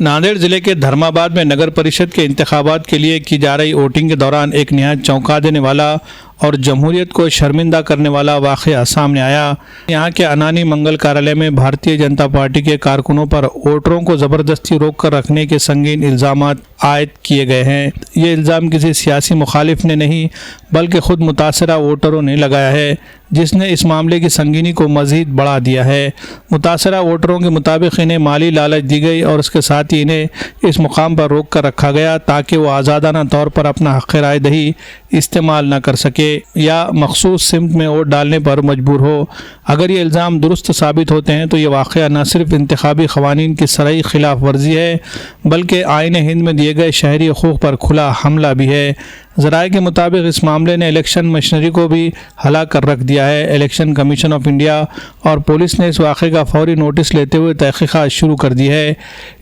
नांदेड़ जिले के धर्माबाद में नगर परिषद के इंतखाबात के लिए की जा रही वोटिंग के दौरान एक निहायत चौंका देने वाला और जमहूरियत को शर्मिंदा करने वाला वाक़या सामने आया। यहाँ के अनानी मंगल कार्यालय में भारतीय जनता पार्टी के कारकुनों पर वोटरों को ज़बरदस्ती रोक कर रखने के संगीन इल्ज़ामात आयद किए गए हैं। ये इल्ज़ाम किसी सियासी मुखालिफ ने नहीं बल्कि ख़ुद मुतासरा वोटरों ने लगाया है, जिसने इस मामले की संगीनी को मज़ीद बढ़ा दिया है। मुतासरा वोटरों के मुताबिक इन्हें माली लालच दी गई और उसके साथ ही इन्हें इस मुकाम पर रोक कर रखा गया ताकि वो आज़ादाना तौर पर अपना हक़ राय दही इस्तेमाल न कर सके या मखसूस सिमत में वोट डालने पर मजबूर हो। अगर ये इल्ज़ाम दुरुस्त साबित होते हैं तो ये वाक़या न सिर्फ इंतखाबी क़वानीन की सराई खिलाफ वर्जी है बल्कि आईन हिंद में दिए गए शहरी हकूक़ पर खुला हमला भी है। ज़राए के मुताबिक इस मामले ने इलेक्शन मशीनरी को भी हला कर रख दिया है। इलेक्शन कमीशन ऑफ इंडिया और पुलिस ने इस वाक़े का फौरी नोटिस लेते हुए तहक़ीक़ात शुरू कर दी है।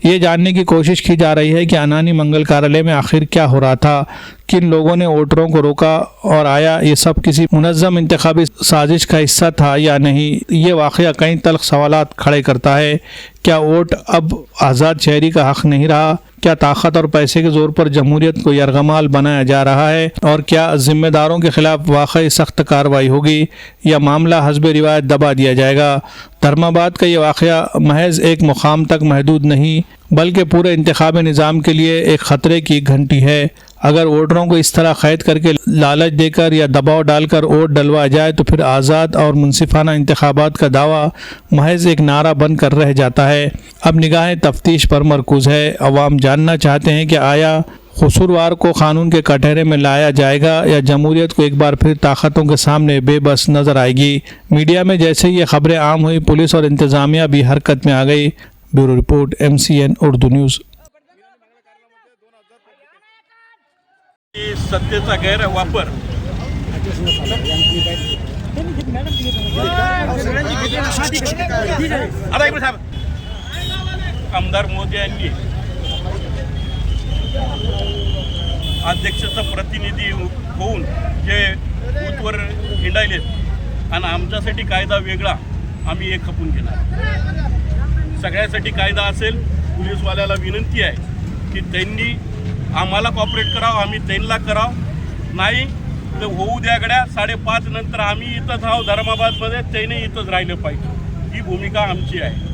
ये जानने की कोशिश की जा रही है कि अनानी मंगल कार्यालय में आखिर क्या हो रहा था, किन लोगों ने वोटरों को रोका और आया ये सब किसी मुनज़्ज़म इंतखाबी साजिश का हिस्सा था या नहीं। ये वाक़या कई तल्ख़ सवालात खड़े करता है। क्या वोट अब आज़ाद शहरी का हक़ नहीं रहा? क्या ताकत और पैसे के ज़ोर पर जमहूरियत को यरगमाल बनाया जा रहा है? और क्या ज़िम्मेदारों के ख़िलाफ़ वाकई सख्त कार्रवाई होगी या मामला हस्ब रिवायत दबा दिया जाएगा? धर्माबाद का ये वाक़या महज एक मुकाम तक महदूद नहीं बल्कि पूरे इंतखाबी निज़ाम के लिए एक ख़तरे की घंटी है। अगर वोटरों को इस तरह क़ैद करके लालच देकर या दबाव डालकर वोट डलवाया जाए तो फिर आज़ाद और मुनसिफाना इंतखाबात का दावा महज एक नारा बन कर रह जाता है। अब निगाहें तफ्तीश पर मरकूज़ है। अवाम जानना चाहते हैं कि आया कसूरवार को कानून के कटहरे में लाया जाएगा या जमहूरियत को एक बार फिर ताकतों के सामने बेबस नज़र आएगी। मीडिया में जैसे ही ये खबरें आम हुई, पुलिस और इंतज़ामिया भी हरकत में आ गई। Bureau report, MCN Urdu news. सत्तेचा गैरवापर आमदार मोदी यांनी अध्यक्षाचा प्रतिनिधी होऊन जे बूथवर हिंडायलेत आणि आमच्यासाठी कायदा वेगळा आम्ही एक खपून घेणार। सगळ्यासाठी कायदा असेल। पोलीसवाल्याला विनंती आहे की त्यांनी आम्हाला कॉपरेट करावं, आम्ही त्यांना करावं। नाही तर होऊ द्या गड्या 5:30 नंतर आम्ही इथंच आहोत धर्माबादमध्ये, त्यांनी इथंच राहिलं पाहिजे। ही भूमिका आमची आहे।